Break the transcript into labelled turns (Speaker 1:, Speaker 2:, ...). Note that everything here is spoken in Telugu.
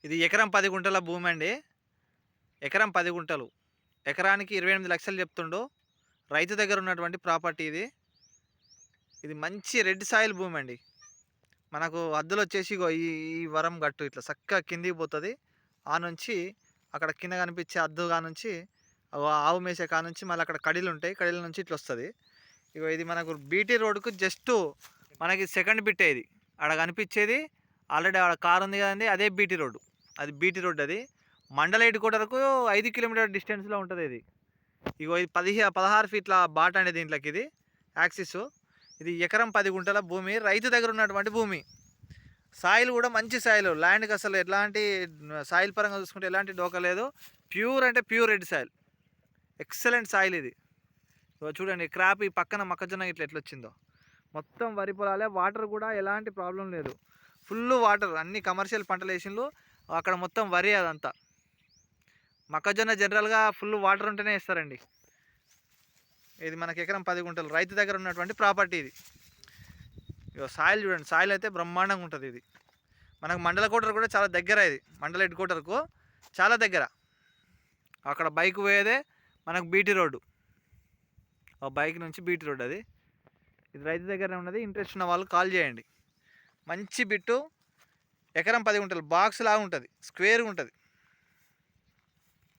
Speaker 1: ఇది ఎకరం 10 గుంటల భూమి అండి. ఎకరం 10 గుంటలు. ఎకరానికి 28 లక్షలు చెప్తుండు. రైతు దగ్గర ఉన్నటువంటి ప్రాపర్టీ ఇది. ఇది మంచి రెడ్ సాయిల్ భూమి అండి. మనకు హద్దులొచ్చేసి ఇగో ఈ ఈ వరం గట్టు ఇట్లా చక్కగా కిందికి పోతది. ఆ నుంచి అక్కడ కింద కనిపించే హద్దు కానుంచి ఆవు మేసే కానుంచి మళ్ళీ అక్కడ కడీలుంటాయి. కడీల నుంచి ఇట్లొస్తది. ఇగో ఇది మనకు బీటీ రోడ్డుకు జస్ట్ మనకి సెకండ్ బిట్టే ఇది. ఆడ కనిపించేది ఆల్రెడీ ఆడ కారు ఉంది కదండీ, అదే బీటీ రోడ్డు. అది బీటీ రోడ్ అది. మండల హెడ్ క్వార్టర్‌కు 5 కిలోమీటర్ల డిస్టెన్స్‌లో ఉంటది ఇది. ఇగో ఇది 16 ఫీట్ల బాట అండి దీంట్లోకి ఇది యాక్సిస్. ఇది ఎకరం 10 గుంటల భూమి. రైతు దగ్గర ఉన్నటువంటి భూమి. సాయిల్ కూడా మంచి సాయిల్. ల్యాండ్‌కి అసలు ఎలాంటి సాయిల్ పరంగా చూసుకుంటే ఎలాంటి డోకా లేదు. ప్యూర్ అంటే pure red soil. Excellent soil ఇది. ఇగో చూడండి క్రాప్ ఈ పక్కన మొక్కజొన్న ఇట్లా ఎట్లొచ్చిందో. మొత్తం వరి పొలాలే. వాటర్ కూడా ఎలాంటి ప్రాబ్లం లేదు. Full water. అన్ని కమర్షియల్ పంటలు వేసిండ్రు. అక్కడ మొత్తం వరి అదంతా. మొక్కజొన్న జనరల్‌గా ఫుల్ వాటర్ ఉంటేనే వేస్తారండి. ఇది మనకి ఎకరం 10 గుంటలు. రైతు దగ్గర ఉన్నటువంటి ప్రాపర్టీ ఇది. ఇగో సాయిల్ చూడండి. సాయిల్ అయితే బ్రహ్మాండంగా ఉంటుంది ఇది. మనకు మండల కోటర్ కూడా చాలా దగ్గర ఇది. మండల హెడ్ క్వార్టర్‌కు చాలా దగ్గర. అక్కడ బైక్ పోయేదే మనకు బీటీ రోడ్డు. ఆ బైక్ నుంచి బీటీ రోడ్ అది. ఇది రైతు దగ్గరనే ఉన్నది. ఇంట్రెస్ట్ ఉన్న వాళ్ళు కాల్ చేయండి. మంచి బిట్టు. ఎకరం 10 గుంటలు. బాక్స్ లాగా ఉంటుంది. స్క్వేర్‌గా ఉంటుంది.